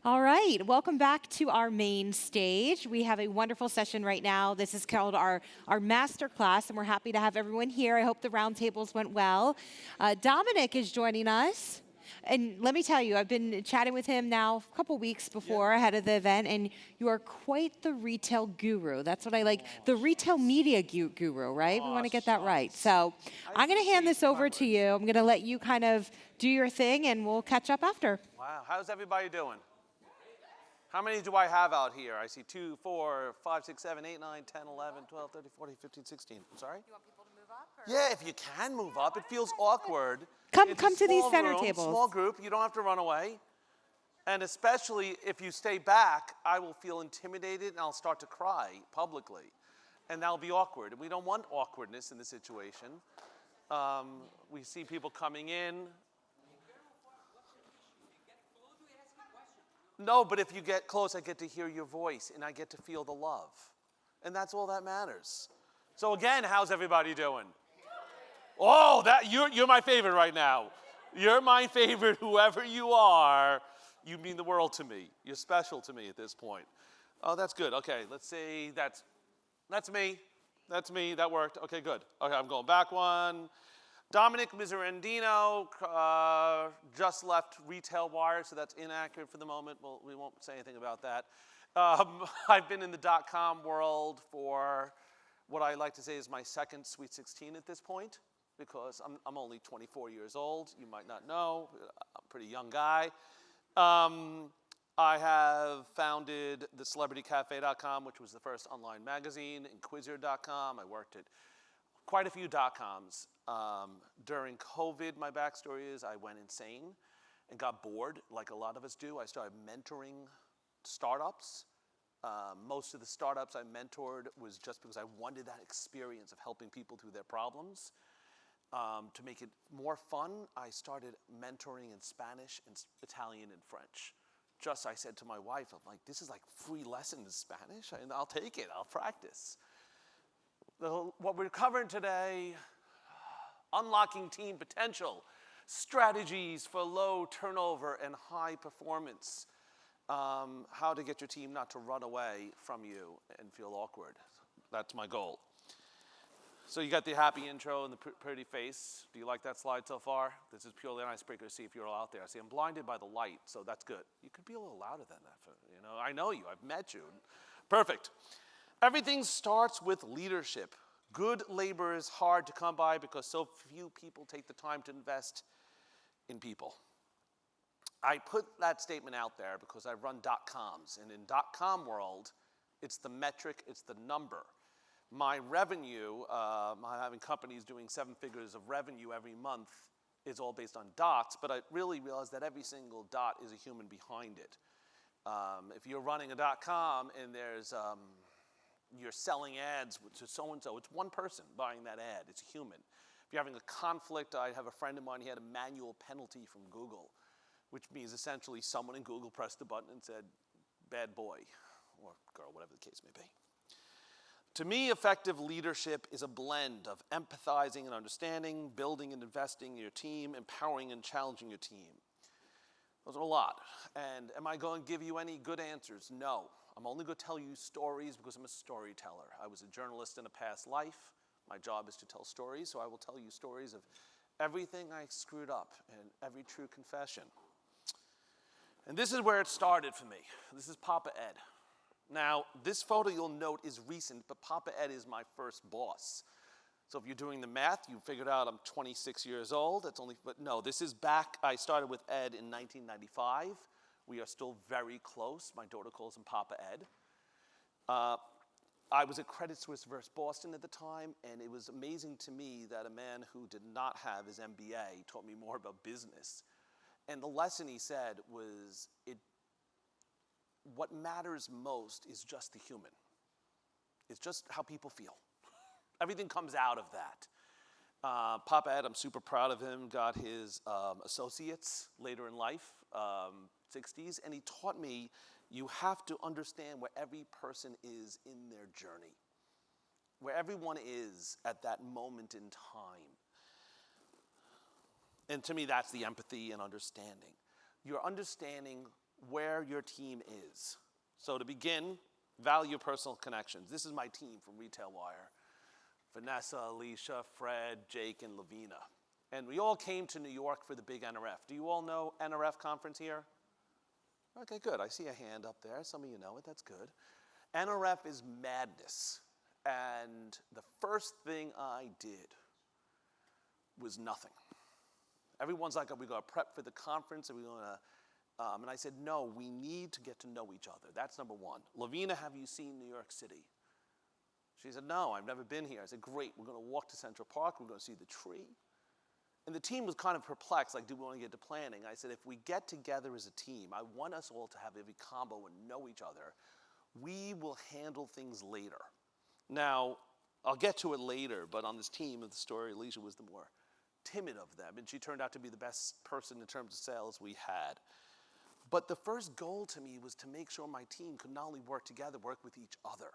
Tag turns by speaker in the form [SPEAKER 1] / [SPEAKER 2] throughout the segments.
[SPEAKER 1] All right, welcome back to our main stage. We have a wonderful session right now. This is called our Masterclass, and we're happy to have everyone here. I hope the roundtables went well. Dominick is joining us. And let me tell you, I've been chatting with him now a couple weeks before ahead of the event, and you are quite the retail guru. That's what I like. The retail media guru, right? We want to get that right. So I'm going to hand this over to you. I'm going to let you kind of do your thing, and we'll catch up after.
[SPEAKER 2] Wow, how's everybody doing? How many do I have out here? I see 2, 4, 5, 6, 7, 8, 9, 10, 11, 12, 13, 14, 15, 16. I'm sorry?
[SPEAKER 1] You want people to move up?
[SPEAKER 2] Yeah, if you can move up. It feels awkward.
[SPEAKER 1] Come
[SPEAKER 2] It's a
[SPEAKER 1] to these
[SPEAKER 2] small
[SPEAKER 1] center
[SPEAKER 2] room,
[SPEAKER 1] tables.
[SPEAKER 2] Small group. You don't have to run away. And especially if you stay back, I will feel intimidated and I'll start to cry publicly. And that'll be awkward. And we don't want awkwardness in the situation. We see people coming in. No, but if you get close, I get to hear your voice and I get to feel the love. And that's all that matters. So again, how's everybody doing? Oh, you're my favorite right now. You're my favorite, whoever you are. You mean the world to me. You're special to me at this point. Oh, that's good. Okay, let's see. That's me. That's me. That worked. Okay, good. Okay, I'm going back one. Dominick Miserandino just left Retail Wire, so that's inaccurate for the moment. Well, we won't say anything about that. I've been in the dot-com world for what I like to say is my second Sweet 16 at this point, because I'm only 24 years old. You might not know. I'm a pretty young guy. I have founded the CelebrityCafe.com, which was the first online magazine, Inquisitor.com. I worked at quite a few dot-coms. During COVID, my backstory is I went insane and got bored, like a lot of us do. I started mentoring startups. Most of the startups I mentored was just because I wanted that experience of helping people through their problems. To make it more fun, I started mentoring in Spanish and Italian and French. I said to my wife, I'm like, this is like free lessons in Spanish, and I'll take it, I'll practice. What we're covering today, unlocking team potential, strategies for low turnover and high performance, how to get your team not to run away from you and feel awkward. That's my goal. So you got the happy intro and the pretty face. Do you like that slide so far? This is purely an icebreaker to see if you're all out there. I see I'm blinded by the light, so that's good. You could be a little louder than that. I know you. I've met you. Perfect. Everything starts with leadership. Good labor is hard to come by because so few people take the time to invest in people. I put that statement out there because I run dot-coms, and in dot-com world, it's the metric, it's the number. My revenue, having companies doing 7 figures of revenue every month is all based on dots, but I really realized that every single dot is a human behind it. If you're running a dot-com and you're selling ads to so-and-so, it's one person buying that ad, it's a human. If you're having a conflict, I have a friend of mine, he had a manual penalty from Google, which means essentially someone in Google pressed the button and said, bad boy, or girl, whatever the case may be. To me, effective leadership is a blend of empathizing and understanding, building and investing in your team, empowering and challenging your team. Those are a lot. And am I going to give you any good answers? No. I'm only going to tell you stories because I'm a storyteller. I was a journalist in a past life. My job is to tell stories, so I will tell you stories of everything I screwed up and every true confession. And this is where it started for me. This is Papa Ed. Now, this photo you'll note is recent, but Papa Ed is my first boss. So if you're doing the math, you figured out I'm 26 years old. But no, this is back. I started with Ed in 1995. We are still very close. My daughter calls him Papa Ed. I was at Credit Suisse versus Boston at the time, and it was amazing to me that a man who did not have his MBA taught me more about business. And the lesson he said was, what matters most is just the human. It's just how people feel. Everything comes out of that. Papa Ed, I'm super proud of him, got his associates later in life, 60s, and he taught me you have to understand where every person is in their journey, where everyone is at that moment in time. And to me, that's the empathy and understanding. You're understanding where your team is. So to begin, value personal connections. This is my team from Retail Wire. Vanessa, Alicia, Fred, Jake, and Lavina. And we all came to New York for the big NRF. Do you all know NRF conference here? Okay, good. I see a hand up there. Some of you know it. That's good. NRF is madness. And the first thing I did was nothing. Everyone's like, are we going to prep for the conference? Are we going to... and I said, no, we need to get to know each other. That's number one. Lavina, have you seen New York City? She said, no, I've never been here. I said, great, we're going to walk to Central Park. We're going to see the tree. And the team was kind of perplexed, like, do we want to get to planning? I said, if we get together as a team, I want us all to have every combo and know each other. We will handle things later. Now, I'll get to it later, but on this team of the story, Alicia was the more timid of them, and she turned out to be the best person in terms of sales we had. But the first goal to me was to make sure my team could not only work together, work with each other.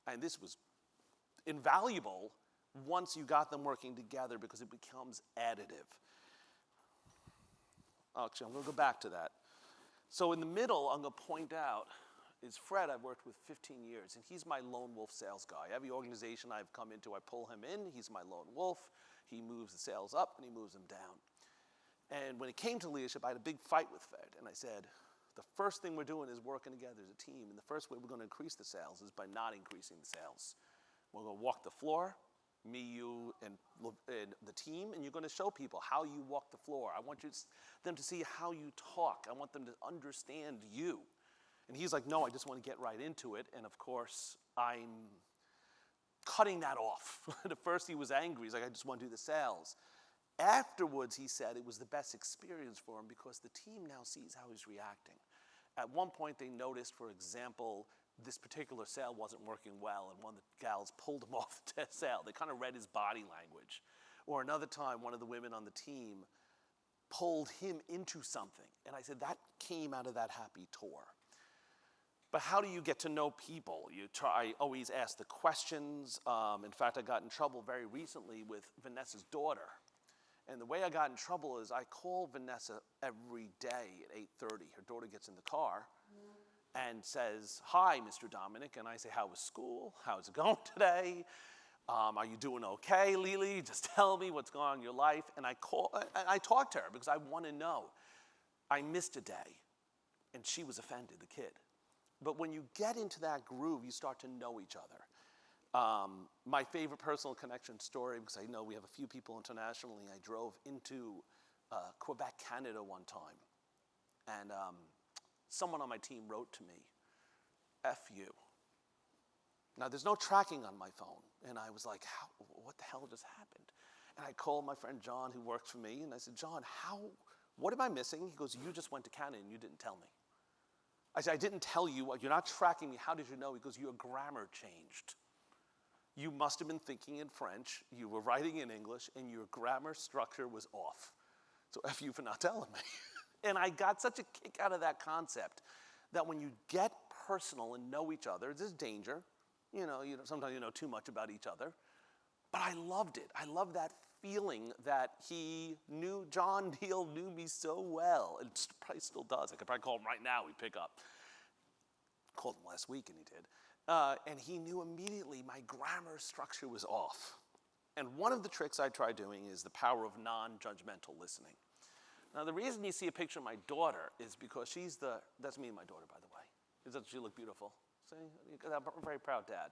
[SPEAKER 2] And this was invaluable once you got them working together because it becomes additive. Actually, I'm going to go back to that. So in the middle, I'm going to point out is Fred I've worked with 15 years, and he's my lone wolf sales guy. Every organization I've come into, I pull him in. He's my lone wolf. He moves the sales up, and he moves them down. And when it came to leadership, I had a big fight with Fred, and I said, the first thing we're doing is working together as a team, and the first way we're going to increase the sales is by not increasing the sales. We're going to walk the floor, me, you, and the team, and you're going to show people how you walk the floor. I want them to see how you talk. I want them to understand you. And he's like, no, I just want to get right into it. And of course, I'm cutting that off. At first, he was angry. He's like, I just want to do the sales. Afterwards, he said it was the best experience for him because the team now sees how he's reacting. At one point, they noticed, for example, this particular sale wasn't working well, and one of the gals pulled him off the sale. They kind of read his body language. Or another time, one of the women on the team pulled him into something. And I said, that came out of that happy tour. But how do you get to know people? I always ask the questions. In fact, I got in trouble very recently with Vanessa's daughter. And the way I got in trouble is I call Vanessa every day at 8:30. Her daughter gets in the car and says, hi, Mr. Dominick. And I say, how was school? How's it going today? Are you doing okay, Lily? Just tell me what's going on in your life. And I talk to her because I want to know. I missed a day, and she was offended, the kid. But when you get into that groove, you start to know each other. My favorite personal connection story, because I know we have a few people internationally, I drove into Quebec, Canada one time. And someone on my team wrote to me, F you. Now, there's no tracking on my phone. And I was like, what the hell just happened? And I called my friend John, who works for me, and I said, John, what am I missing? He goes, you just went to Canada and you didn't tell me. I said, I didn't tell you. You're not tracking me. How did you know? He goes, your grammar changed. You must have been thinking in French. You were writing in English, and your grammar structure was off. So F you for not telling me. And I got such a kick out of that concept that when you get personal and know each other, there's danger. Sometimes you know too much about each other. But I loved it. I love that feeling that John Deal knew me so well, and probably still does. I could probably call him right now, he'd pick up. Called him last week, and he did. And he knew immediately my grammar structure was off. And one of the tricks I try doing is the power of non-judgmental listening. Now, the reason you see a picture of my daughter is because that's me and my daughter, by the way. Doesn't she look beautiful? See, I'm a very proud dad.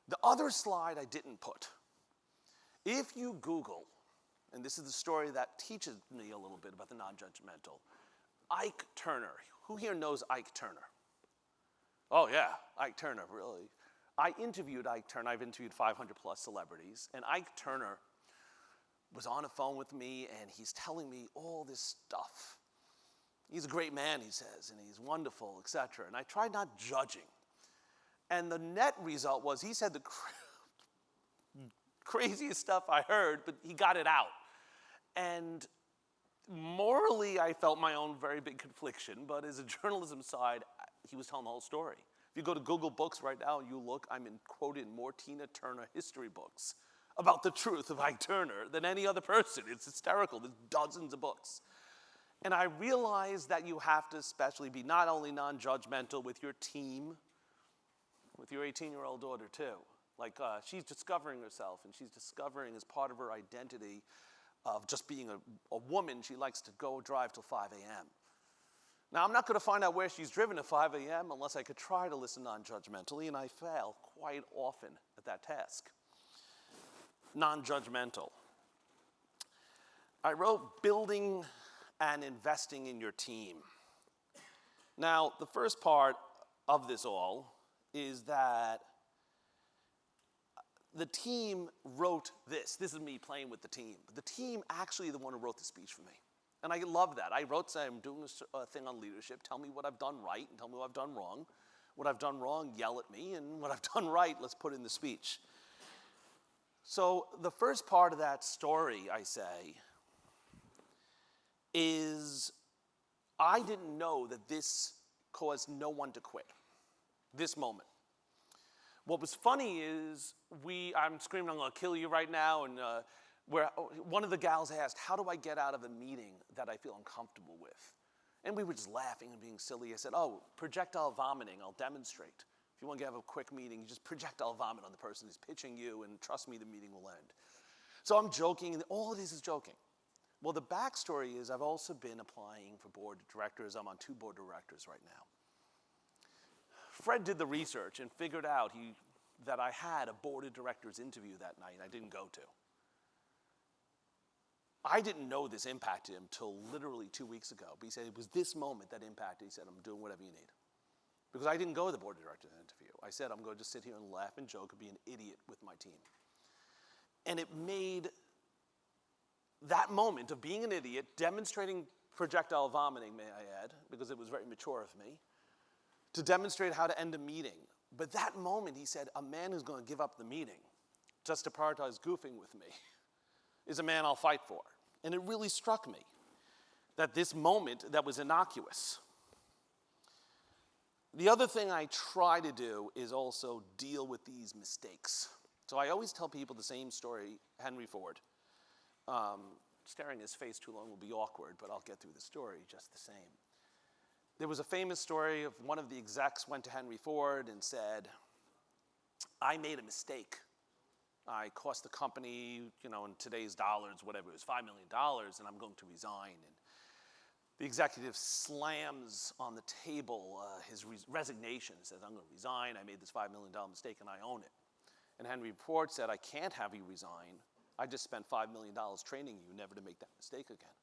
[SPEAKER 2] The other slide I didn't put. If you Google, and this is the story that teaches me a little bit about the non-judgmental, Ike Turner. Who here knows Ike Turner? Oh yeah, Ike Turner, really. I interviewed Ike Turner. I've interviewed 500 plus celebrities, and Ike Turner was on the phone with me, and he's telling me all this stuff. He's a great man, he says, and he's wonderful, etc. And I tried not judging. And the net result was he said the craziest stuff I heard, but he got it out. And morally, I felt my own very big confliction, but as a journalism side, he was telling the whole story. If you go to Google Books right now and you look, I'm quoted in more Tina Turner history books about the truth of Ike Turner than any other person. It's hysterical. There's dozens of books. And I realized that you have to especially be not only non-judgmental with your team, with your 18-year-old daughter too. Like she's discovering herself, and she's discovering as part of her identity of just being a woman, she likes to go drive till 5 a.m. Now, I'm not going to find out where she's driven at 5 a.m. unless I could try to listen non-judgmentally, and I fail quite often at that task. Non-judgmental. I wrote building and investing in your team. Now, the first part of this all is that the team wrote this. This is me playing with the team. The team actually the one who wrote the speech for me. And I love that. I wrote, say, I'm doing a thing on leadership. Tell me what I've done right and tell me what I've done wrong. What I've done wrong, yell at me. And what I've done right, let's put in the speech. So the first part of that story, I say, is I didn't know that this caused no one to quit, this moment. What was funny is I'm screaming, I'm going to kill you right now, and where one of the gals asked, how do I get out of a meeting that I feel uncomfortable with? And we were just laughing and being silly. I said, oh, projectile vomiting, I'll demonstrate. If you want to have a quick meeting, you just projectile vomit on the person who's pitching you, and trust me, the meeting will end. So I'm joking, and all it is joking. Well, the backstory is I've also been applying for board of directors. I'm on 2 board of directors right now. Fred did the research and figured out that I had a board of directors interview that night I didn't go to. I didn't know this impacted him till literally 2 weeks ago. But he said it was this moment that impacted. He said, I'm doing whatever you need. Because I didn't go to the board of directors interview. I said, I'm going to sit here and laugh and joke and be an idiot with my team. And it made that moment of being an idiot, demonstrating projectile vomiting, may I add, because it was very mature of me, to demonstrate how to end a meeting. But that moment, he said, a man who's going to give up the meeting just to prioritize goofing with me is a man I'll fight for. And it really struck me that this moment that was innocuous. The other thing I try to do is also deal with these mistakes. So I always tell people the same story, Henry Ford. Staring at his face too long will be awkward, but I'll get through the story just the same. There was a famous story of one of the execs went to Henry Ford and said, I made a mistake. I cost the company, in today's dollars, whatever, it was $5 million, and I'm going to resign. And the executive slams on the table his resignation and says, I'm going to resign. I made this $5 million mistake, and I own it. And Henry Ford said, I can't have you resign. I just spent $5 million training you never to make that mistake again.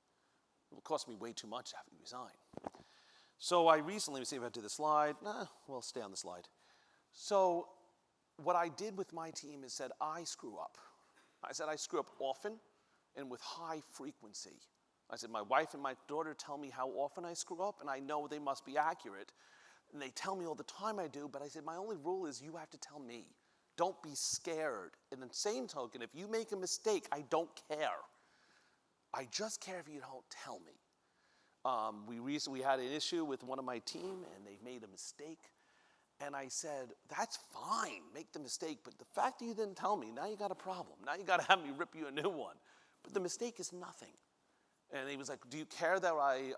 [SPEAKER 2] It will cost me way too much to have you resign. So I recently, let me see if I do the slide. We'll stay on the slide. So what I did with my team is said, I screw up. I said, I screw up often and with high frequency. I said, my wife and my daughter tell me how often I screw up, and I know they must be accurate. And they tell me all the time I do, but I said, my only rule is you have to tell me. Don't be scared. And in the same token, if you make a mistake, I don't care. I just care if you don't tell me. We recently had an issue with one of my team, and they made a mistake. And I said, that's fine, make the mistake, but the fact that you didn't tell me, now you got a problem. Now you got to have me rip you a new one. But the mistake is nothing. And he was like, do you care that I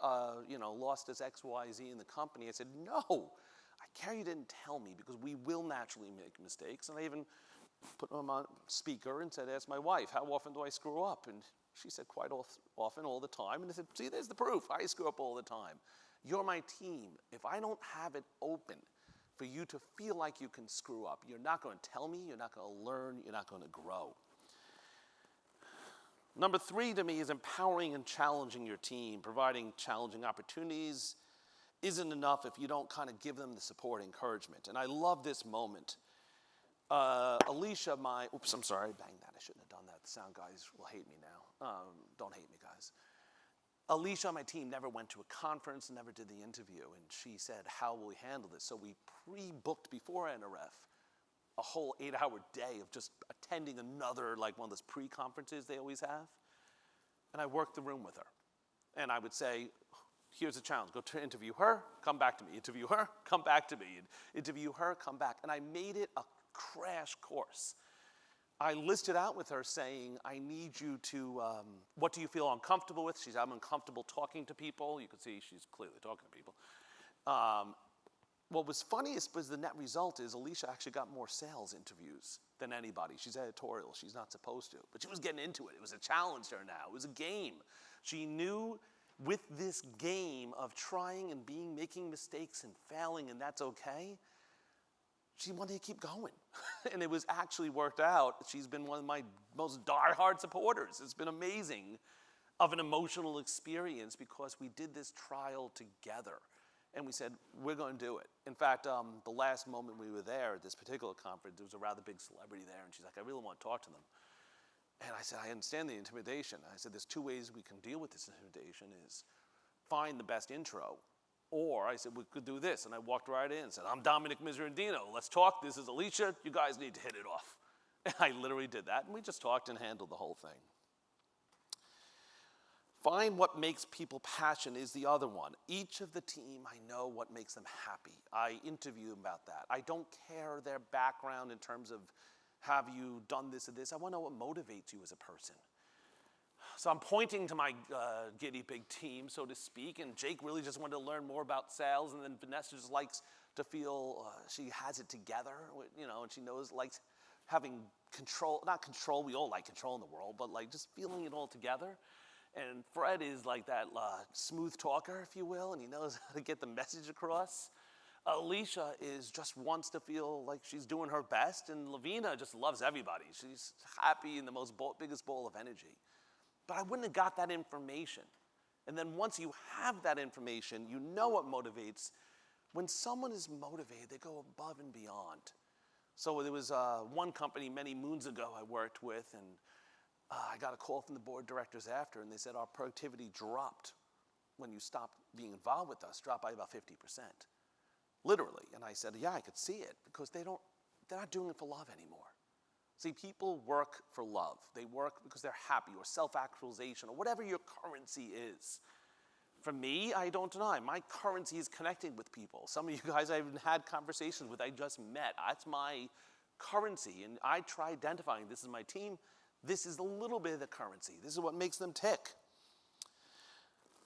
[SPEAKER 2] lost this X, Y, Z in the company? I said, no, I care you didn't tell me, because we will naturally make mistakes. And I even put him on speaker and said, ask my wife, how often do I screw up? And she said, quite often, all the time. And I said, see, there's the proof. I screw up all the time. You're my team. If I don't have it open for you to feel like you can screw up, you're not going to tell me, you're not going to learn, you're not going to grow. Number 3 to me is empowering and challenging your team. Providing challenging opportunities isn't enough if you don't kind of give them the support and encouragement. And I love this moment. Alicia, I'm sorry, I banged that. I shouldn't have done that. The sound guys will hate me now. Don't hate me, guys. Alicia on my team never went to a conference, never did the interview, and she said, how will we handle this? So we pre-booked before NRF a whole 8-hour day of just attending another, like one of those pre-conferences they always have. And I worked the room with her. And I would say, here's a challenge. Go to interview her, come back to me. Interview her, come back to me. Interview her, come back. And I made it a crash course I listed out with her saying, I need you to, what do you feel uncomfortable with? She said, I'm uncomfortable talking to people. You can see she's clearly talking to people. What was funniest was the net result is Alicia actually got more sales interviews than anybody. She's editorial. She's not supposed to. But she was getting into it. It was a challenge to her now. It was a game. She knew with this game of trying and making mistakes and failing, and that's okay, she wanted to keep going. And it was actually worked out. She's been one of my most diehard supporters. It's been amazing of an emotional experience because we did this trial together. And we said, we're going to do it. In fact, the last moment we were there at this particular conference, there was a rather big celebrity there, and she's like, I really want to talk to them. And I said, I understand the intimidation. I said, there's two ways we can deal with this intimidation is find the best intro, or I said, we could do this. And I walked right in and said, I'm Dominick Miserandino. Let's talk. This is Alicia. You guys need to hit it off. And I literally did that, and we just talked and handled the whole thing. Find what makes people passionate is the other one. Each of the team, I know what makes them happy. I interview them about that. I don't care their background in terms of have you done this or this. I want to know what motivates you as a person. So I'm pointing to my guinea pig team, so to speak, and Jake really just wanted to learn more about sales, and then Vanessa just likes to feel she has it together, you know, and she likes having control, not control, we all like control in the world, but like just feeling it all together. And Fred is like that smooth talker, if you will, and he knows how to get the message across. Alicia just wants to feel like she's doing her best, and Lavina just loves everybody. She's happy and the biggest ball of energy. But I wouldn't have got that information. And then once you have that information, you know what motivates. When someone is motivated, they go above and beyond. So there was one company many moons ago I worked with, and I got a call from the board directors after, and they said our productivity dropped when you stopped being involved with us, dropped by about 50%, literally. And I said, yeah, I could see it, because they're not doing it for love anymore. See, people work for love. They work because they're happy, or self-actualization, or whatever your currency is. For me, I don't deny, my currency is connecting with people. Some of you guys I even had conversations with, I just met. That's my currency, and I try identifying, this is my team. This is a little bit of the currency. This is what makes them tick.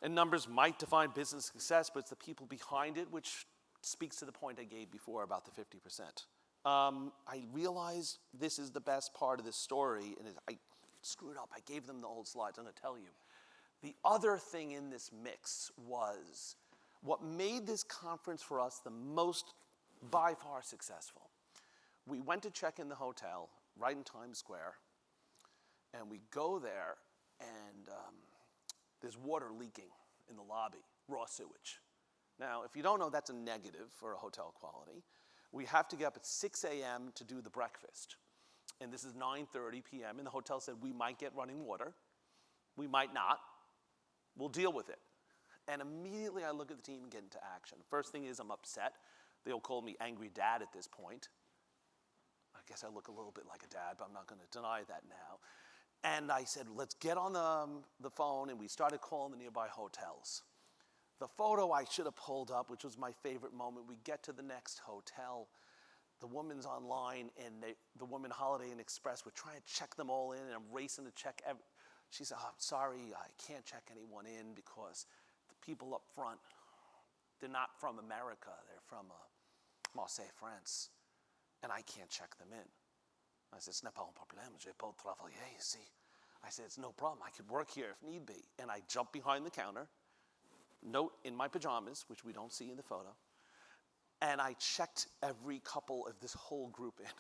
[SPEAKER 2] And numbers might define business success, but it's the people behind it, which speaks to the point I gave before about the 50%. I realized this is the best part of this story, and I screwed up. I gave them the old slides. I'm going to tell you. The other thing in this mix was what made this conference for us the most, by far, successful. We went to check in the hotel right in Times Square, and we go there, and there's water leaking in the lobby, raw sewage. Now, if you don't know, that's a negative for a hotel quality. We have to get up at 6 a.m. to do the breakfast. And this is 9:30 p.m. And the hotel said, we might get running water. We might not. We'll deal with it. And immediately I look at the team and get into action. First thing is I'm upset. They'll call me angry dad at this point. I guess I look a little bit like a dad, but I'm not going to deny that now. And I said, let's get on the phone, and we started calling the nearby hotels. The photo I should have pulled up, which was my favorite moment, we get to the next hotel. The woman's online, and the woman Holiday Inn Express, we're trying to check them all in, and I'm racing to check. She said, I'm sorry, I can't check anyone in because the people up front, they're not from America. They're from Marseille, France, and I can't check them in. I said, ce n'est pas un problème, je peux travailler ici. I said, it's no problem, I could work here if need be. And I jumped behind the counter, note in my pajamas, which we don't see in the photo, and I checked every couple of this whole group in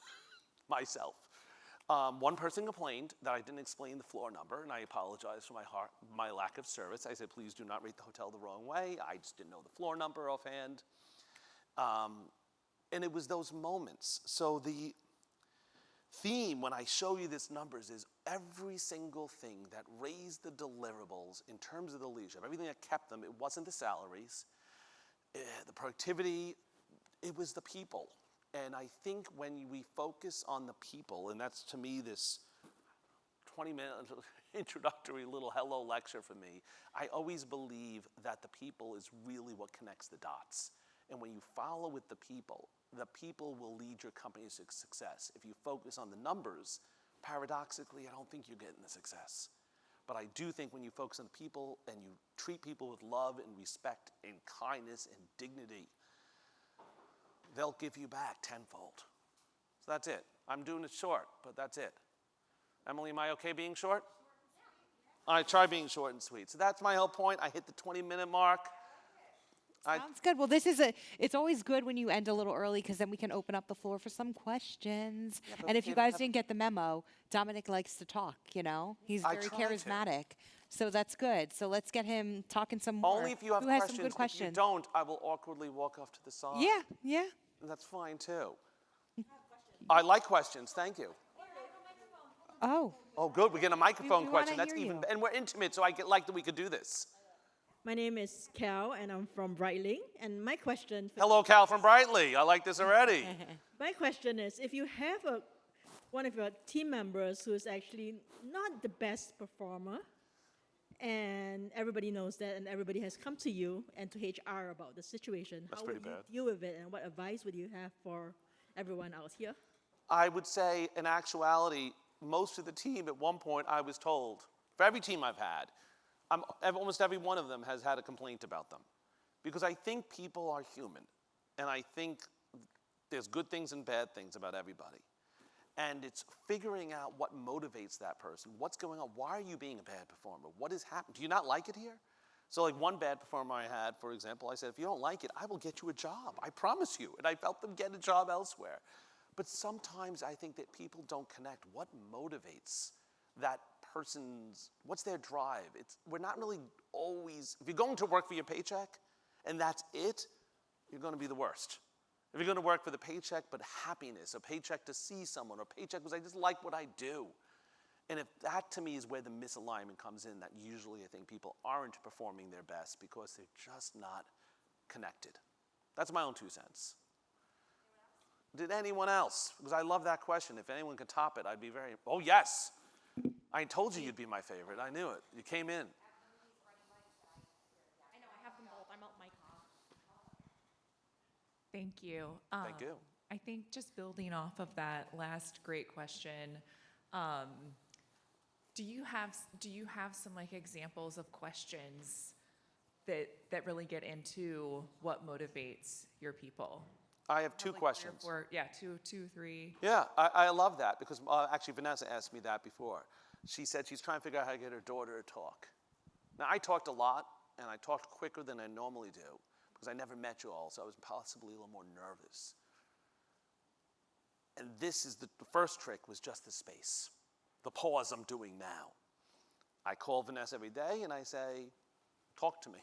[SPEAKER 2] myself. One person complained that I didn't explain the floor number, and I apologized for my lack of service. I said, please do not rate the hotel the wrong way. I just didn't know the floor number offhand. And it was those moments. So the theme when I show you these numbers is every single thing that raised the deliverables in terms of the leadership, everything that kept them, it wasn't the salaries, the productivity, it was the people. And I think when we focus on the people, and that's to me this 20-minute introductory little hello lecture for me, I always believe that the people is really what connects the dots. And when you follow with the people will lead your company to success. If you focus on the numbers, paradoxically, I don't think you're getting the success. But I do think when you focus on people and you treat people with love and respect and kindness and dignity, they'll give you back tenfold. So that's it. I'm doing it short, but that's it. Emily, am I okay being short? I try being short and sweet. So that's my whole point. I hit the 20-minute mark.
[SPEAKER 1] Sounds good. Well, it's always good when you end a little early because then we can open up the floor for some questions.
[SPEAKER 2] Yeah, but
[SPEAKER 1] and if
[SPEAKER 2] they
[SPEAKER 1] you
[SPEAKER 2] don't
[SPEAKER 1] guys
[SPEAKER 2] have-
[SPEAKER 1] didn't get the memo, Dominick likes to talk, He's
[SPEAKER 2] I
[SPEAKER 1] very
[SPEAKER 2] try to.
[SPEAKER 1] charismatic. So that's good. So let's get him talking some more.
[SPEAKER 2] Only if you have
[SPEAKER 1] Who has
[SPEAKER 2] questions.
[SPEAKER 1] some good questions?
[SPEAKER 2] If you don't, I will awkwardly walk off to the side.
[SPEAKER 1] Yeah.
[SPEAKER 2] And that's fine too. I like questions. Thank you.
[SPEAKER 1] Oh,
[SPEAKER 2] Oh, good. We're getting a microphone
[SPEAKER 1] we
[SPEAKER 2] question.
[SPEAKER 1] wanna
[SPEAKER 2] That's
[SPEAKER 1] hear
[SPEAKER 2] even,
[SPEAKER 1] you.
[SPEAKER 2] and we're intimate, so I like that we could do this.
[SPEAKER 3] My name is Cal, and I'm from Brightling. And my question,
[SPEAKER 2] Hello, Cal from Brightly. I like this already.
[SPEAKER 3] is, if you have one of your team members who is actually not the best performer, and everybody knows that, and everybody has come to you and to HR about the situation,
[SPEAKER 2] That's
[SPEAKER 3] how
[SPEAKER 2] pretty
[SPEAKER 3] would you
[SPEAKER 2] bad.
[SPEAKER 3] deal with it, and what advice would you have for everyone out here?
[SPEAKER 2] I would say, in actuality, most of the team at one point I was told, for every team I've had, almost every one of them has had a complaint about them. Because I think people are human. And I think there's good things and bad things about everybody. And it's figuring out what motivates that person. What's going on? Why are you being a bad performer? What has happened? Do you not like it here? So like one bad performer I had, for example, I said, if you don't like it, I will get you a job. I promise you. And I helped them get a job elsewhere. But sometimes I think that people don't connect. What motivates that person's, what's their drive? We're not really always, if you're going to work for your paycheck and that's it, you're going to be the worst. If you're going to work for the paycheck but happiness, a paycheck to see someone, or a paycheck because I just like what I do. And if that to me is where the misalignment comes in, that usually I think people aren't performing their best because they're just not connected. That's my own 2 cents. Did anyone else? Because I love that question. If anyone could top it, I'd be very, oh yes. I told you you'd be my favorite. I knew it. You came in.
[SPEAKER 4] I know, I have them both. I'm out my car.
[SPEAKER 5] Thank you.
[SPEAKER 2] Thank you.
[SPEAKER 5] I think just building off of that last great question, do you have some like examples of questions that really get into what motivates your people?
[SPEAKER 2] I have 2
[SPEAKER 5] Like 3 or
[SPEAKER 2] questions.
[SPEAKER 5] 4 yeah, two, 3.
[SPEAKER 2] Yeah, I love that because actually Vanessa asked me that before. She said she's trying to figure out how to get her daughter to talk. Now I talked a lot and I talked quicker than I normally do because I never met you all, so I was possibly a little more nervous. And this is the first trick was just the space, the pause I'm doing now. I call Vanessa every day and I say, talk to me.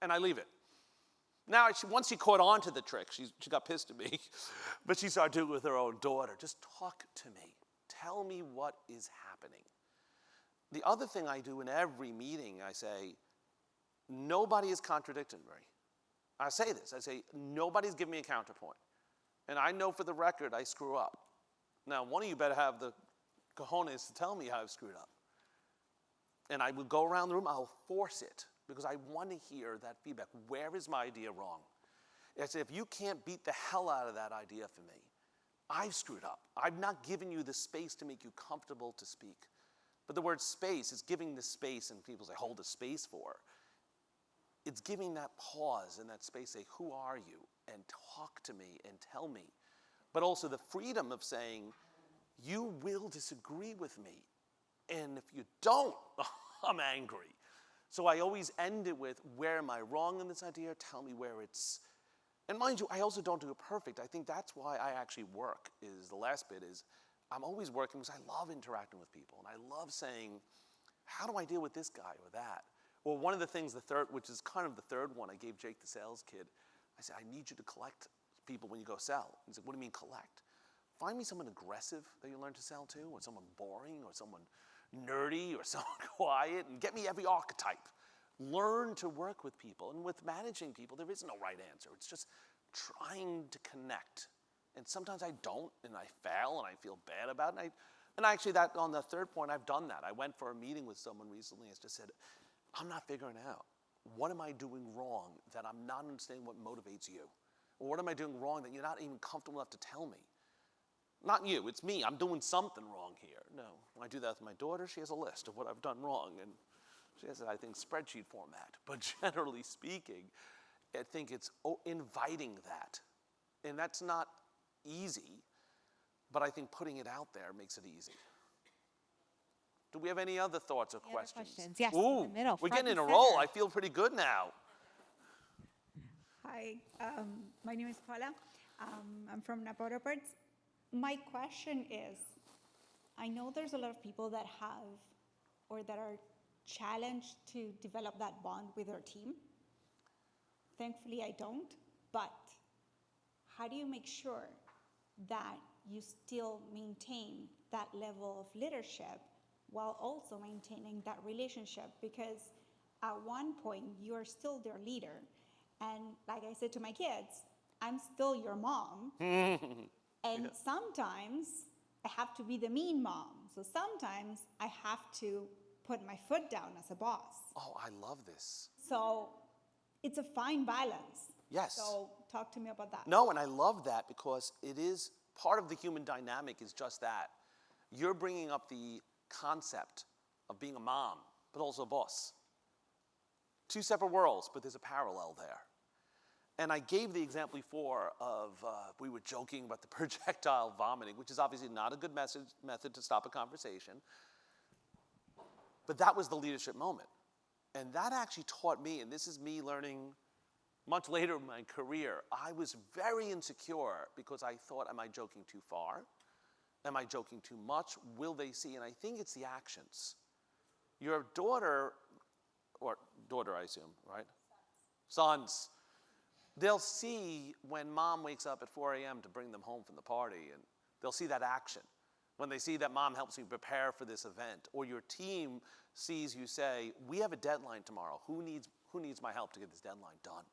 [SPEAKER 2] And I leave it. Now, once she caught on to the trick, she got pissed at me, but she started doing it with her own daughter. Just talk to me. Tell me what is happening. The other thing I do in every meeting, I say, nobody is contradicting me. I say this, I say, nobody's giving me a counterpoint. And I know for the record I screw up. Now, one of you better have the cojones to tell me how I've screwed up. And I will go around the room, I'll force it, because I want to hear that feedback. Where is my idea wrong? I say, if you can't beat the hell out of that idea for me, I've screwed up. I've not given you the space to make you comfortable to speak. But the word space is giving the space, and people say, hold the space for. It's giving that pause and that space, say, who are you? And talk to me and tell me. But also the freedom of saying, you will disagree with me. And if you don't, I'm angry. So I always end it with, where am I wrong in this idea? Tell me where it's, and mind you, I also don't do it perfect. I think that's why I actually work, is the last bit is, I'm always working because I love interacting with people. And I love saying, how do I deal with this guy or that? Or one of the things, the third, which is kind of the third one I gave Jake the sales kid, I said, I need you to collect people when you go sell. He said, what do you mean collect? Find me someone aggressive that you learn to sell to, or someone boring, or someone nerdy, or someone quiet, and get me every archetype. Learn to work with people. And with managing people, there is no right answer. It's just trying to connect. And sometimes I don't, and I fail, and I feel bad about it. And actually, that on the third point, I've done that. I went for a meeting with someone recently and just said, I'm not figuring out. What am I doing wrong that I'm not understanding what motivates you? Or what am I doing wrong that you're not even comfortable enough to tell me? Not you, it's me. I'm doing something wrong here. No, when I do that with my daughter, she has a list of what I've done wrong, and she has it, I think, spreadsheet format. But generally speaking, I think it's inviting that. And that's not easy, but I think putting it out there makes it easy. Do we have any other thoughts or
[SPEAKER 1] Any other
[SPEAKER 2] questions?
[SPEAKER 1] questions? Yes, in
[SPEAKER 2] Ooh,
[SPEAKER 1] the middle,
[SPEAKER 2] we're
[SPEAKER 1] front
[SPEAKER 2] getting in a
[SPEAKER 1] and
[SPEAKER 2] roll.
[SPEAKER 1] center.
[SPEAKER 2] I feel pretty good now.
[SPEAKER 6] Hi, my name is Paula. I'm from Napa Airports. My question is, I know there's a lot of people that have or that are challenged to develop that bond with their team. Thankfully, I don't, but how do you make sure that you still maintain that level of leadership while also maintaining that relationship? Because at one point, you are still their leader. And like I said to my kids, I'm still your mom. And sometimes I have to be the mean mom. So sometimes I have to put my foot down as a boss.
[SPEAKER 2] Oh, I love this.
[SPEAKER 6] So it's a fine balance.
[SPEAKER 2] Yes.
[SPEAKER 6] So talk to me about that.
[SPEAKER 2] No, and I love that because it is part of the human dynamic is just that. You're bringing up the concept of being a mom, but also a boss. Two separate worlds, but there's a parallel there. And I gave the example before of, we were joking about the projectile vomiting, which is obviously not a good method to stop a conversation. But that was the leadership moment. And that actually taught me, and this is me learning much later in my career, I was very insecure because I thought, am I joking too far? Am I joking too much? Will they see? And I think it's the actions. Your daughter, or daughter I assume, right? Sons. They'll see when mom wakes up at 4 a.m. to bring them home from the party, and they'll see that action. When they see that mom helps you prepare for this event, or your team sees you say, we have a deadline tomorrow. Who needs my help to get this deadline done?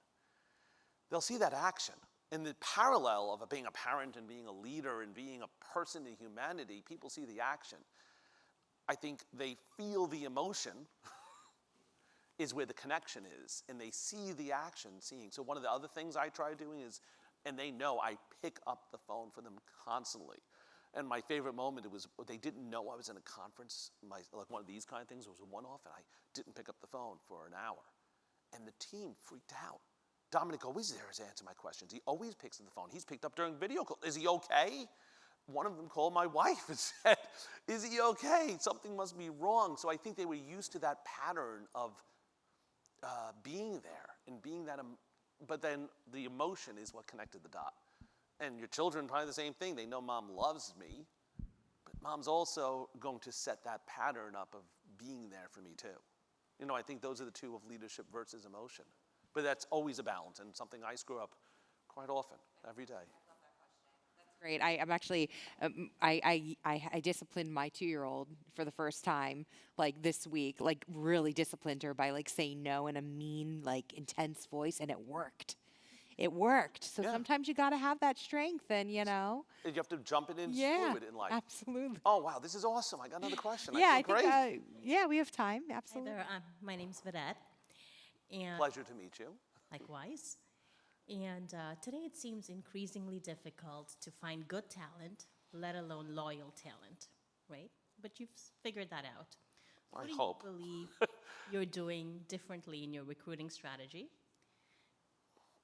[SPEAKER 2] They'll see that action. In the parallel of being a parent and being a leader and being a person in humanity, people see the action. I think they feel the emotion is where the connection is, and they see the action seeing. So one of the other things I try doing is, and they know I pick up the phone for them constantly. And my favorite moment, it was they didn't know I was in a conference, like one of these kind of things. It was a one-off, and I didn't pick up the phone for an hour. And the team freaked out. Dominick always there to answer my questions. He always picks up the phone. He's picked up during video call. Is he okay? One of them called my wife and said, is he okay? Something must be wrong. So I think they were used to that pattern of being there and being that, but then the emotion is what connected the dot. And your children, probably the same thing. They know mom loves me, but mom's also going to set that pattern up of being there for me too. You know, I think those are the two of leadership versus emotion. But that's always a balance and something I screw up quite often, every day.
[SPEAKER 1] Great. I'm actually, I disciplined my 2-year-old for the first time, like this week, like really disciplined her by like saying no in a mean, like intense voice, and it worked. It worked. So
[SPEAKER 2] Yeah.
[SPEAKER 1] sometimes you got to have that strength, and you know.
[SPEAKER 2] You have to jump in and
[SPEAKER 1] Yeah,
[SPEAKER 2] screw it in life.
[SPEAKER 1] absolutely.
[SPEAKER 2] Oh, wow, this is awesome. I got another question.
[SPEAKER 1] Yeah,
[SPEAKER 2] I
[SPEAKER 1] I
[SPEAKER 2] feel
[SPEAKER 1] think,
[SPEAKER 2] great.
[SPEAKER 1] yeah, we have time.
[SPEAKER 4] Hi
[SPEAKER 1] Absolutely.
[SPEAKER 4] there, my name's Vedette, and
[SPEAKER 2] Pleasure to meet you.
[SPEAKER 4] likewise. And today it seems increasingly difficult to find good talent, let alone loyal talent, right? But you've figured that out. What do
[SPEAKER 2] hope.
[SPEAKER 4] you believe you're doing differently in your recruiting strategy?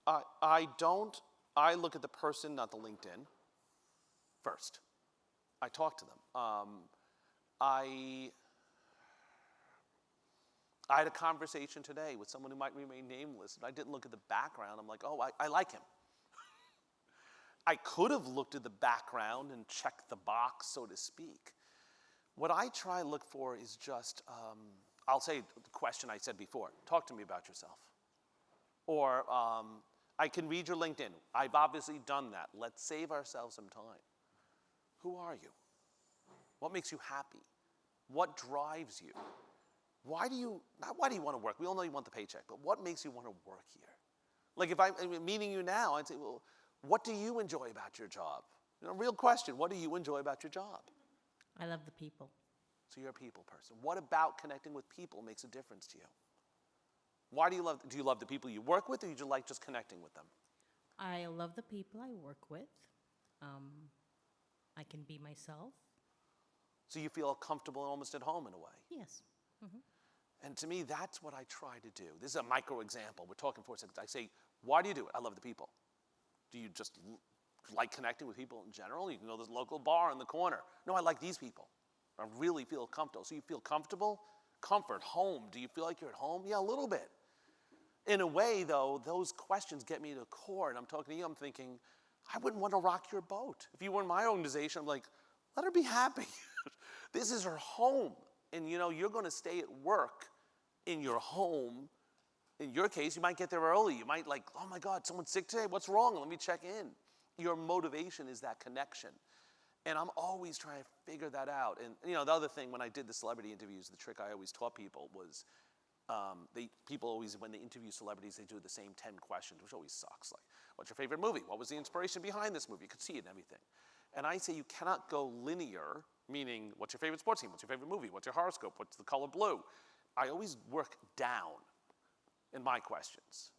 [SPEAKER 2] I look at the person, not the LinkedIn, first. I talk to them. I had a conversation today with someone who might remain nameless, and I didn't look at the background. I'm like, oh, I like him. I could have looked at the background and checked the box, so to speak. What I try to look for is just, I'll say the question I said before, talk to me about yourself. Or I can read your LinkedIn. I've obviously done that. Let's save ourselves some time. Who are you? What makes you happy? What drives you? Why do you want to work? We all know you want the paycheck, but what makes you want to work here? Like if I'm meeting you now, I'd say, well, what do you enjoy about your job? You know, real question, what do you enjoy about your job?
[SPEAKER 4] I love the people.
[SPEAKER 2] So you're a people person. What about connecting with people makes a difference to you? Why do you love the people you work with, or do you like just connecting with them?
[SPEAKER 4] I love the people I work with. I can be myself.
[SPEAKER 2] So you feel comfortable and almost at home in a way.
[SPEAKER 4] Yes.
[SPEAKER 2] And to me, that's what I try to do. This is a micro example. We're talking 4 seconds. I say, why do you do it? I love the people. Do you just like connecting with people in general? You can go to this local bar in the corner. No, I like these people. I really feel comfortable. So you feel comfortable? Comfort, home. Do you feel like you're at home? Yeah, a little bit. In a way, though, those questions get me to the core. And I'm talking to you, I'm thinking, I wouldn't want to rock your boat. If you were in my organization, I'm like, let her be happy. This is her home. And you're going to stay at work in your home. In your case, you might get there early. You might like, oh my God, someone's sick today. What's wrong? Let me check in. Your motivation is that connection. And I'm always trying to figure that out. And the other thing, when I did the celebrity interviews, the trick I always taught people was, people always, when they interview celebrities, they do the same 10 questions, which always sucks. Like, what's your favorite movie? What was the inspiration behind this movie? You could see it and everything. And I say you cannot go linear, meaning what's your favorite sports team? What's your favorite movie? What's your horoscope? What's the color blue? I always work down in my questions.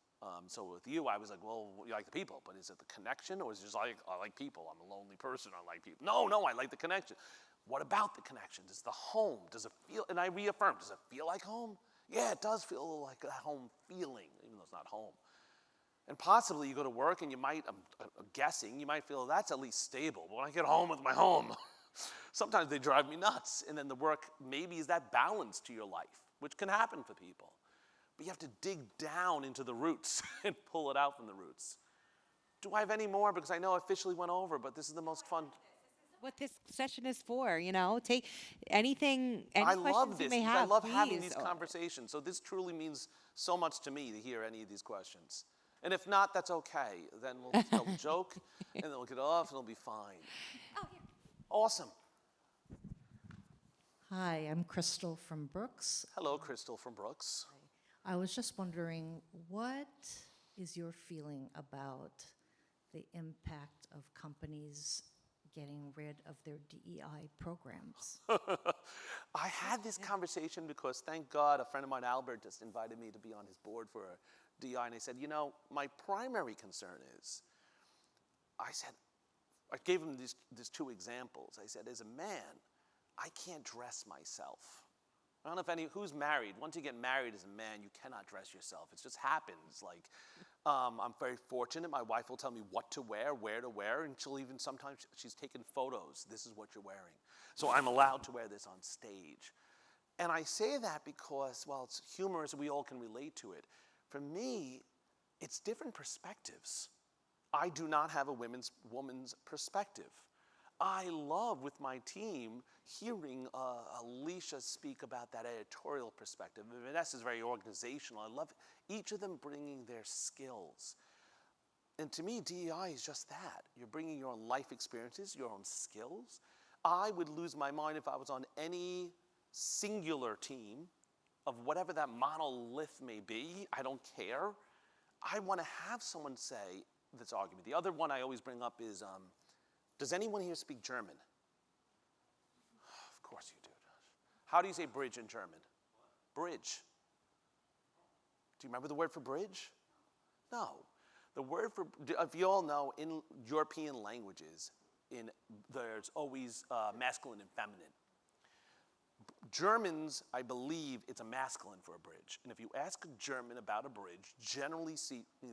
[SPEAKER 2] So with you, I was like, well, you like the people, but is it the connection, or is it just like, I like people, I'm a lonely person, I like people? No, I like the connection. What about the connection? Is the home, does it feel, and I reaffirm, does it feel like home? Yeah, it does feel like a home feeling, even though it's not home. And possibly you go to work and you might, I'm guessing, you might feel that's at least stable. But when I get home with my home, sometimes they drive me nuts. And then the work maybe is that balance to your life, which can happen for people. But you have to dig down into the roots and pull it out from the roots. Do I have any more? Because I know I officially went over, but this is the most fun.
[SPEAKER 1] What this session is for, take any
[SPEAKER 2] I
[SPEAKER 1] questions
[SPEAKER 2] love this
[SPEAKER 1] you may
[SPEAKER 2] because
[SPEAKER 1] have.
[SPEAKER 2] I love having
[SPEAKER 1] please.
[SPEAKER 2] these conversations. So this truly means so much to me to hear any of these questions. And if not, that's okay. Then we'll tell a joke, and then we'll get off, and it'll be fine.
[SPEAKER 6] Oh, here.
[SPEAKER 2] Awesome.
[SPEAKER 7] Hi, I'm Crystal from Brooks.
[SPEAKER 2] Hello, Crystal from Brooks.
[SPEAKER 7] I was just wondering, what is your feeling about the impact of companies getting rid of their DEI programs?
[SPEAKER 2] I had this conversation because, thank God, a friend of mine, Albert, just invited me to be on his board for a DEI, and he said, my primary concern is, I gave him these 2 examples. I said, as a man, I can't dress myself. I don't know if who's married. Once you get married as a man, you cannot dress yourself. It just happens. Like, I'm very fortunate. My wife will tell me what to wear, where to wear, and she'll even sometimes, she's taken photos. This is what you're wearing. So I'm allowed to wear this on stage. And I say that because, while it's humorous, we all can relate to it. For me, it's different perspectives. I do not have a woman's perspective. I love, with my team, hearing Alicia speak about that editorial perspective. Vanessa's very organizational. I love each of them bringing their skills. And to me, DEI is just that. You're bringing your own life experiences, your own skills. I would lose my mind if I was on any singular team of whatever that monolith may be. I don't care. I want to have someone say this argument. The other one I always bring up is, does anyone here speak German? Of course you do. How do you say bridge in German? Bridge. Do you remember the word for bridge? No. The word for, if you all know, in European languages, there's always masculine and feminine. Germans, I believe it's a masculine for a bridge. And if you ask a German about a bridge, generally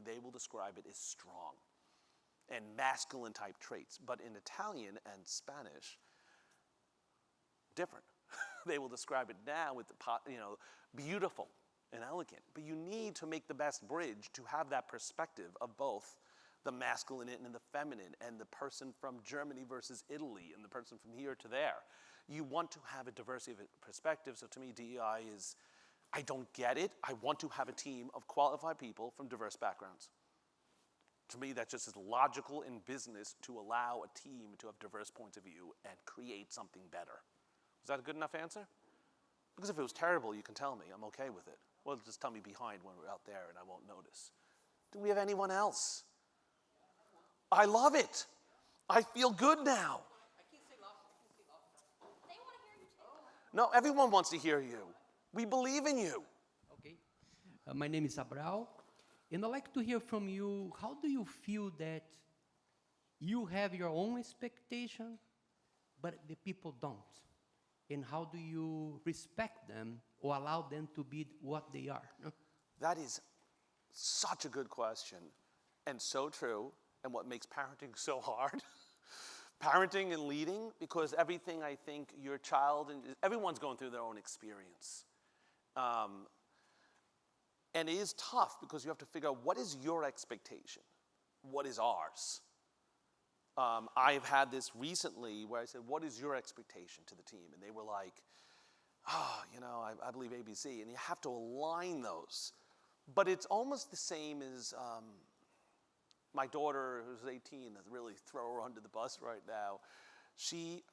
[SPEAKER 2] they will describe it as strong and masculine type traits. But in Italian and Spanish, different. They will describe it now with beautiful and elegant. But you need to make the best bridge to have that perspective of both the masculine and the feminine, and the person from Germany versus Italy, and the person from here to there. You want to have a diversity of perspective. So to me, DEI is, I don't get it. I want to have a team of qualified people from diverse backgrounds. To me, that just is logical in business to allow a team to have diverse points of view and create something better. Was that a good enough answer? Because if it was terrible, you can tell me. I'm okay with it. Well, just tell me behind when we're out there and I won't notice. Do we have anyone else? I love it. I feel good now. No, everyone wants to hear you. We believe in you.
[SPEAKER 8] Okay. My name is Abral, and I'd like to hear from you, how do you feel that you have your own expectation but the people don't? And how do you respect them or allow them to be what they are? No?
[SPEAKER 2] That is such a good question and so true, and what makes parenting so hard. Parenting and leading, because everything I think your child, and everyone's going through their own experience. And it is tough because you have to figure out what is your expectation? What is ours? I've had this recently where I said, what is your expectation to the team? And they were like, I believe ABC. And you have to align those. But it's almost the same as my daughter, who's 18, I really throw her under the bus right now. She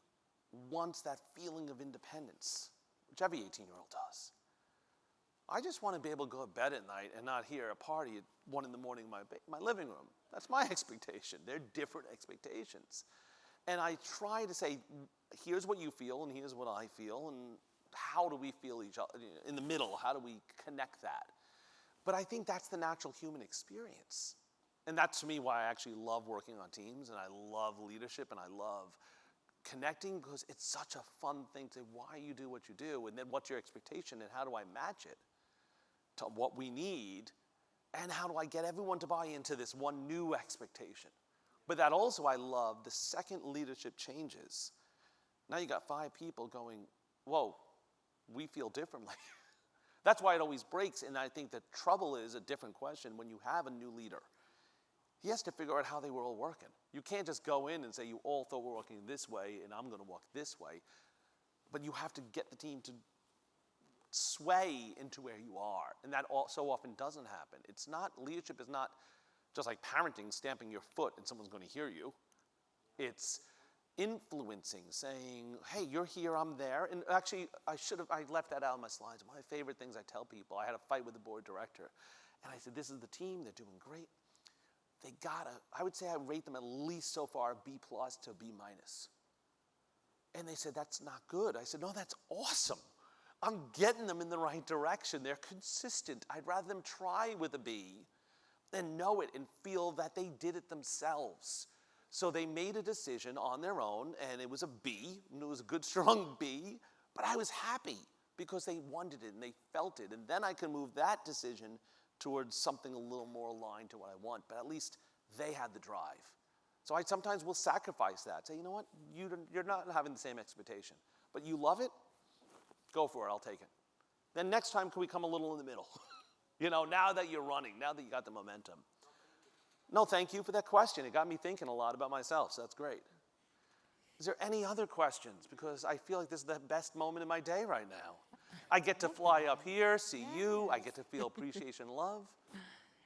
[SPEAKER 2] wants that feeling of independence, which every 18-year-old does. I just want to be able to go to bed at night and not hear a party at 1 in the morning in my living room. That's my expectation. They're different expectations. And I try to say, here's what you feel and here's what I feel, and how do we feel each other in the middle? How do we connect that? But I think that's the natural human experience. And that's, to me, why I actually love working on teams, and I love leadership, and I love connecting, because it's such a fun thing to why you do what you do, and then what's your expectation, and how do I match it to what we need, and how do I get everyone to buy into this one new expectation. But that also I love, the second leadership changes, now you got 5 people going, whoa, we feel differently. That's why it always breaks, and I think the trouble is a different question when you have a new leader. He has to figure out how they were all working. You can't just go in and say, you all thought we're working this way, and I'm going to walk this way. But you have to get the team to sway into where you are, and that so often doesn't happen. Leadership is not just like parenting, stamping your foot, and someone's going to hear you. It's influencing, saying, hey, you're here, I'm there. And actually, I left that out of my slides. One of my favorite things I tell people, I had a fight with the board director, and I said, this is the team, they're doing great. I would say I rate them at least so far B+ to B-. And they said, that's not good. I said, no, that's awesome. I'm getting them in the right direction. They're consistent. I'd rather them try with a B than know it and feel that they did it themselves. So they made a decision on their own, and it was a B, and it was a good, strong B, but I was happy because they wanted it and they felt it. And then I can move that decision towards something a little more aligned to what I want, but at least they had the drive. So I sometimes will sacrifice that. Say, you know what, you're not having the same expectation, but you love it, go for it, I'll take it. Then next time, can we come a little in the middle? Now that you're running, now that you got the momentum. No, thank you for that question. It got me thinking a lot about myself, so that's great. Is there any other questions? Because I feel like this is the best moment in my day right now. I get to fly up here, see you. I get to feel appreciation and love.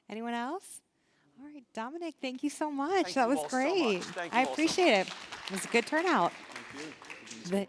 [SPEAKER 1] Anyone else? All right, Dominick, thank you so much.
[SPEAKER 2] Thank
[SPEAKER 1] that
[SPEAKER 2] you
[SPEAKER 1] was
[SPEAKER 2] all so
[SPEAKER 1] great.
[SPEAKER 2] much. Thank you
[SPEAKER 1] I
[SPEAKER 2] all so
[SPEAKER 1] appreciate it. It was a good turnout.
[SPEAKER 2] Thank you.